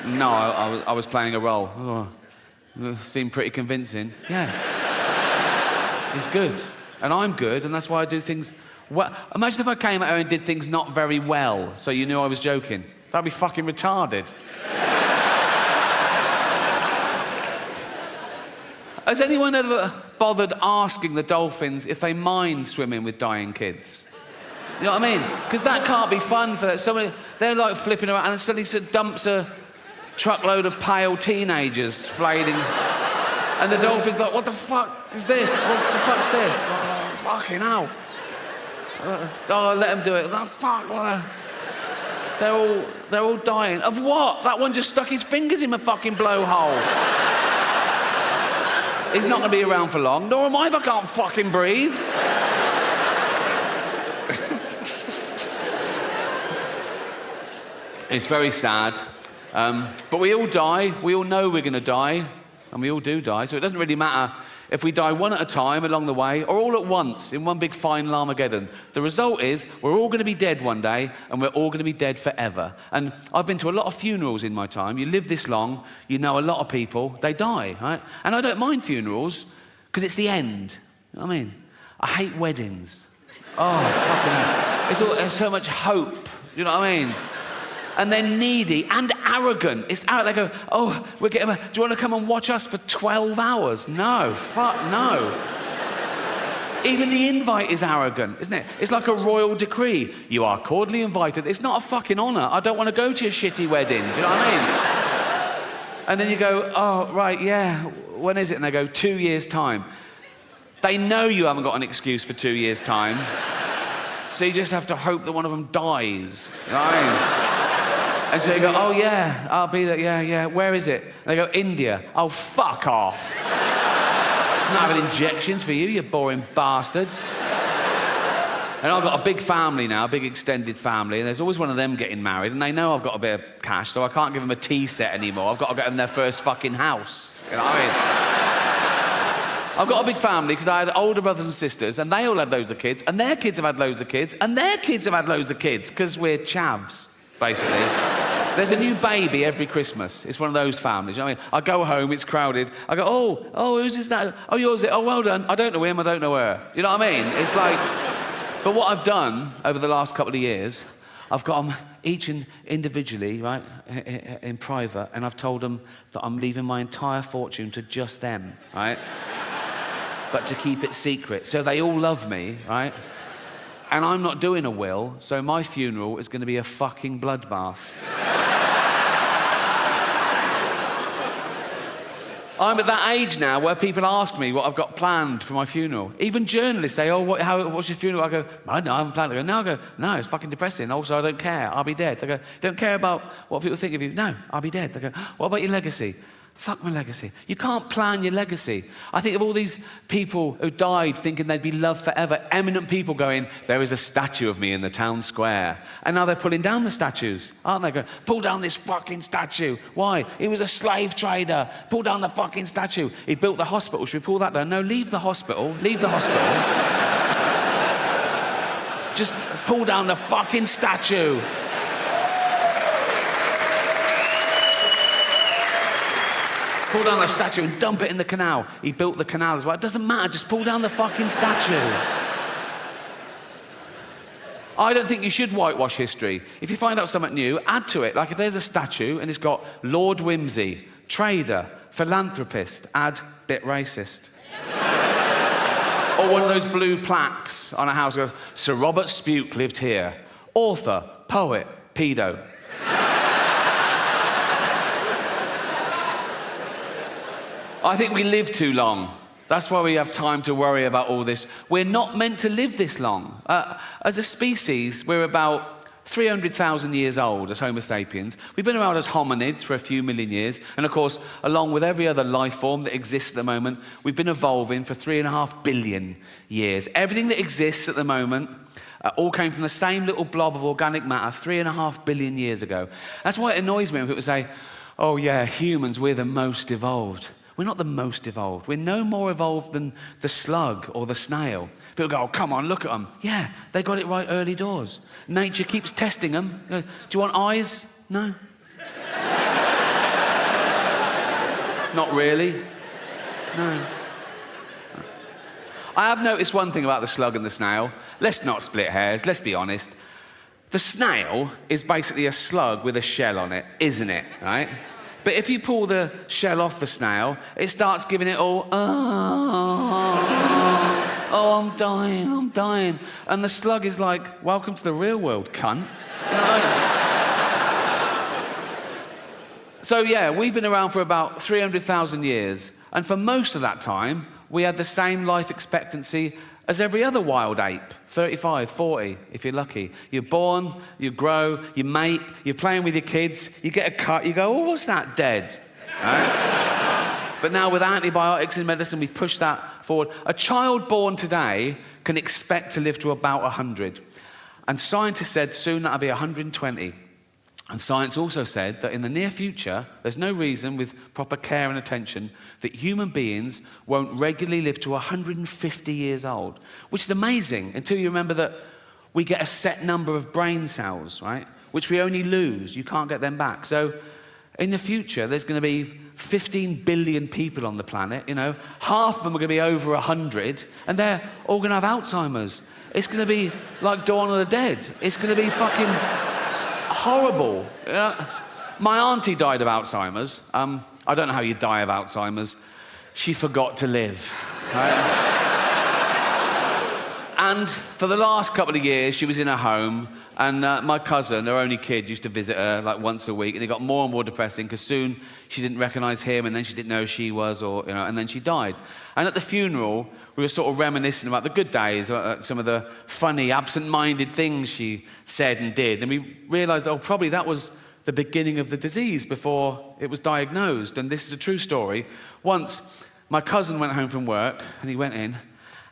No, I was playing a role. Oh, seemed pretty convincing. Yeah. It's good. And I'm good, and that's why I do things well. Imagine if I came at her and did things not very well, so you knew I was joking. That'd be fucking retarded. Has anyone ever bothered asking the dolphins if they mind swimming with dying kids? You know what I mean? Because that can't be fun for somebody. They're like flipping around and suddenly dumps a truckload of pale teenagers flailing. And the dolphin's like, what the fuck is this? What the fuck's this? Oh, fucking hell. Oh, let them do it. Oh, fuck, what They're all dying. Of what? That one just stuck his fingers in my fucking blowhole. He's not going to be around for long, nor am I if I can't fucking breathe. It's very sad. But we all die. We all know we're going to die. And we all do die. So it doesn't really matter if we die one at a time along the way or all at once in one big final Armageddon. The result is we're all going to be dead one day and we're all going to be dead forever. And I've been to a lot of funerals in my time. You live this long, you know a lot of people, they die, right? And I don't mind funerals because it's the end. You know what I mean? I hate weddings. Oh, fucking hell. There's so much hope. You know what I mean? And they're needy and arrogant. It's out. They go, oh, do you want to come and watch us for 12 hours? No, fuck no. Even the invite is arrogant, isn't it? It's like a royal decree. You are cordially invited. It's not a fucking honour. I don't want to go to your shitty wedding. Do you know what I mean? And then you go, oh, right, yeah, when is it? And they go, 2 years' time. They know you haven't got an excuse for 2 years' time. So you just have to hope that one of them dies. You know what I mean? And so you go, oh yeah, I'll be there, yeah, where is it? And they go, India. Oh, fuck off. I'm not having injections for you, you boring bastards. And I've got a big family now, a big extended family, and there's always one of them getting married, and they know I've got a bit of cash, so I can't give them a tea set anymore. I've got to get them their first fucking house. You know what I mean? I've got a big family because I had older brothers and sisters, and they all had loads of kids, and their kids have had loads of kids, and their kids have had loads of kids, because we're chavs, basically. There's a new baby every Christmas. It's one of those families. You know what I mean? I go home, it's crowded. I go, oh, who's this, that? Oh, yours is it? Oh, well done. I don't know him, I don't know her. You know what I mean? It's like... But what I've done over the last couple of years, I've got them each individually, right, in private, and I've told them that I'm leaving my entire fortune to just them, right? But to keep it secret. So they all love me, right? And I'm not doing a will, so my funeral is going to be a fucking bloodbath. I'm at that age now where people ask me what I've got planned for my funeral. Even journalists say, oh, what's your funeral? I go, I haven't planned it. I go, no, it's fucking depressing. Also, I don't care. I'll be dead. They go, don't care about what people think of you. No, I'll be dead. They go, what about your legacy? Fuck my legacy. You can't plan your legacy. I think of all these people who died thinking they'd be loved forever, eminent people going, there is a statue of me in the town square. And now they're pulling down the statues, aren't they? Going, pull down this fucking statue. Why? He was a slave trader. Pull down the fucking statue. He built the hospital. Should we pull that down? No, leave the hospital. Leave the hospital. Just pull down the fucking statue. Pull down the statue and dump it in the canal. He built the canal as well. It doesn't matter, just pull down the fucking statue. I don't think you should whitewash history. If you find out something new, add to it. Like if there's a statue and it's got Lord Whimsy, trader, philanthropist, add bit racist. Or one of those blue plaques on a house, go, Sir Robert Spuke lived here. Author, poet, pedo. I think we live too long. That's why we have time to worry about all this. We're not meant to live this long. As a species, we're about 300,000 years old as Homo sapiens. We've been around as hominids for a few million years. And of course, along with every other life form that exists at the moment, we've been evolving for 3.5 billion years. Everything that exists at the moment all came from the same little blob of organic matter 3.5 billion years ago. That's why it annoys me when people say, oh yeah, humans, we're the most evolved. We're not the most evolved. We're no more evolved than the slug or the snail. People go, oh, come on, look at them. Yeah, they got it right early doors. Nature keeps testing them. Do you want eyes? No. Not really. No. I have noticed one thing about the slug and the snail. Let's not split hairs, let's be honest. The snail is basically a slug with a shell on it, isn't it, right? But if you pull the shell off the snail, it starts giving it all, oh, I'm dying. And the slug is like, welcome to the real world, cunt. So yeah, we've been around for about 300,000 years, and for most of that time, we had the same life expectancy as every other wild ape, 35, 40, if you're lucky. You're born, you grow, you mate, you're playing with your kids, you get a cut, you go, oh, what's that, dead? Right? But now with antibiotics and medicine, we've pushed that forward. A child born today can expect to live to about 100. And scientists said soon that'll be 120. And science also said that in the near future, there's no reason with proper care and attention that human beings won't regularly live to 150 years old, which is amazing until you remember that we get a set number of brain cells, right? Which we only lose, you can't get them back. So in the future, there's going to be 15 billion people on the planet, you know, half of them are going to be over 100, and they're all going to have Alzheimer's. It's going to be like Dawn of the Dead. It's going to be fucking horrible. You know? My auntie died of Alzheimer's. I don't know how you die of Alzheimer's. She forgot to live. Right? And for the last couple of years, she was in her home, and my cousin, her only kid, used to visit her like once a week, and it got more and more depressing because soon she didn't recognise him, and then she didn't know who she was, or you know, and then she died. And at the funeral, we were sort of reminiscing about the good days, some of the funny, absent-minded things she said and did, and we realised, oh, probably that was the beginning of the disease before it was diagnosed. And this is a true story. Once, my cousin went home from work, and he went in,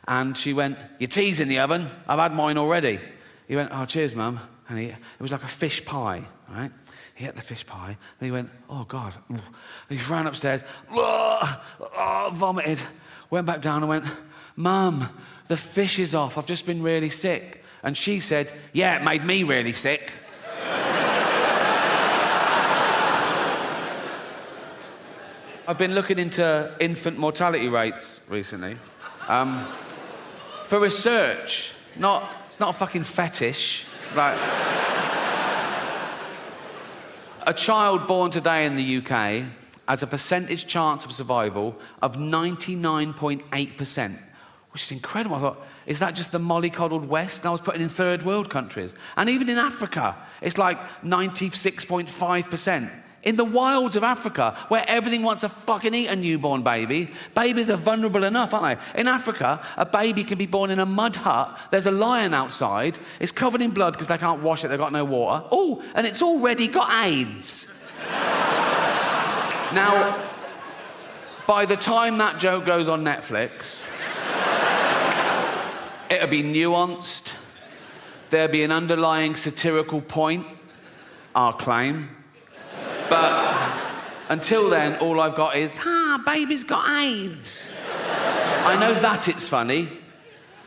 and she went, your tea's in the oven, I've had mine already. He went, oh, cheers, Mum. And it was like a fish pie, right? He ate the fish pie, and he went, oh, God. And he ran upstairs, vomited, went back down and went, Mum, the fish is off, I've just been really sick. And she said, yeah, it made me really sick. I've been looking into infant mortality rates recently. For research, it's not a fucking fetish. Like, a child born today in the UK has a percentage chance of survival of 99.8%, which is incredible. I thought, is that just the mollycoddled West? And I was putting in third world countries. And even in Africa, it's like 96.5%. In the wilds of Africa, where everything wants to fucking eat a newborn baby, babies are vulnerable enough, aren't they? In Africa, a baby can be born in a mud hut. There's a lion outside. It's covered in blood because they can't wash it. They've got no water. Oh, and it's already got AIDS. Now, by the time that joke goes on Netflix, it'll be nuanced. There'll be an underlying satirical point, I'll claim. But until then, all I've got is, baby's got AIDS. I know that it's funny.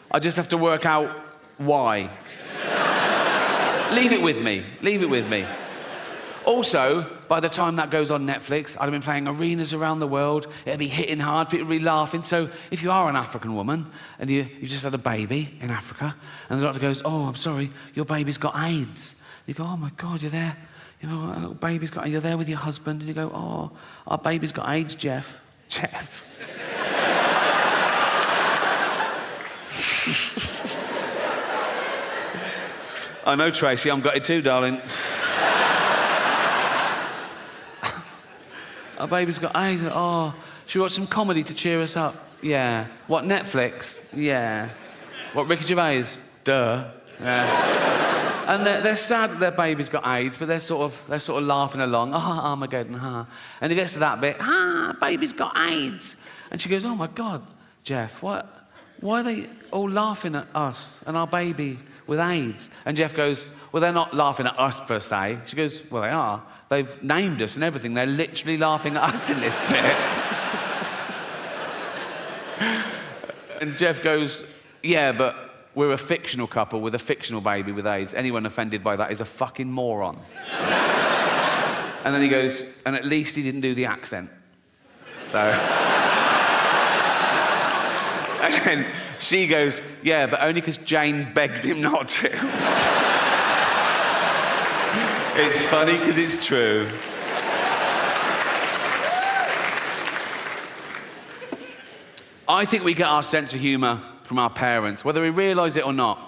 I just have to work out why. Leave it with me. Leave it with me. Also, by the time that goes on Netflix, I'd have been playing arenas around the world. It'll be hitting hard, people will be laughing. So if you are an African woman and you just had a baby in Africa, and the doctor goes, oh, I'm sorry, your baby's got AIDS. You go, oh my God, you're there. You know, our little baby's got, you're there with your husband, and you go, oh, our baby's got AIDS, Jeff. Jeff. I know, Tracy, I'm gutted too, darling. Our baby's got AIDS. Oh, should we watch some comedy to cheer us up? Yeah. What, Netflix? Yeah. What, Ricky Gervais? Duh. Yeah. And they're sad that their baby's got AIDS, but they're sort of laughing along. Armageddon, And it gets to that bit. Baby's got AIDS. And she goes, oh my God, Jeff, what? Why are they all laughing at us and our baby with AIDS? And Jeff goes, well, they're not laughing at us per se. She goes, well, they are. They've named us and everything. They're literally laughing at us in this bit. And Jeff goes, yeah, but we're a fictional couple with a fictional baby with AIDS. Anyone offended by that is a fucking moron. And then he goes, and at least he didn't do the accent. So... And then she goes, yeah, but only because Jane begged him not to. It's funny because it's true. I think we get our sense of humour from our parents, whether we realise it or not,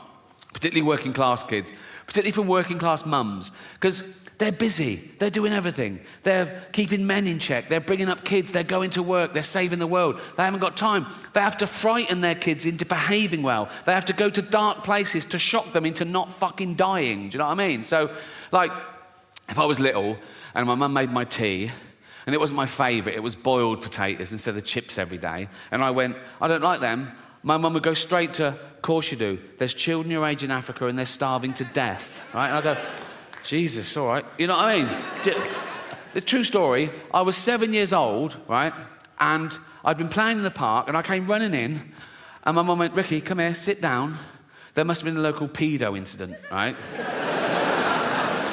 particularly working class kids, particularly from working class mums, because they're busy, they're doing everything. They're keeping men in check, they're bringing up kids, they're going to work, they're saving the world. They haven't got time. They have to frighten their kids into behaving well. They have to go to dark places to shock them into not fucking dying. Do you know what I mean? So, like, if I was little and my mum made my tea, and it wasn't my favourite, it was boiled potatoes instead of chips every day, and I went, I don't like them, my mum would go straight to, of course you do, there's children your age in Africa and they're starving to death, right? And I go, Jesus, all right. You know what I mean? The true story, I was 7 years old, right, and I'd been playing in the park, and I came running in, and my mum went, Ricky, come here, sit down. There must have been a local pedo incident, right?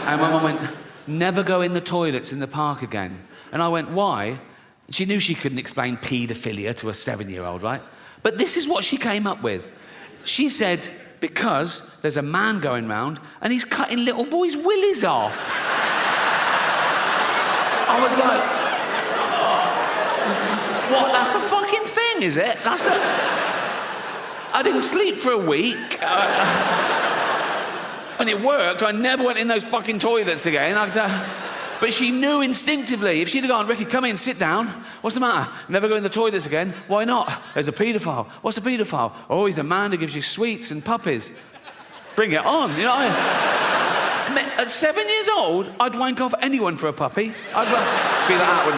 And my mum went, never go in the toilets in the park again. And I went, why? She knew she couldn't explain paedophilia to a 7-year-old, right? But this is what she came up with. She said, because there's a man going round and he's cutting little boys' willies off. I was like, oh, what? That's a fucking thing, is it? I didn't sleep for a week. And it worked. I never went in those fucking toilets again. But she knew instinctively. If she'd have gone, Ricky, come in, sit down. What's the matter? Never go in the toilets again. Why not? There's a paedophile. What's a paedophile? Oh, he's a man who gives you sweets and puppies. Bring it on, you know. At 7 years old, I'd wank off anyone for a puppy. I'd be like,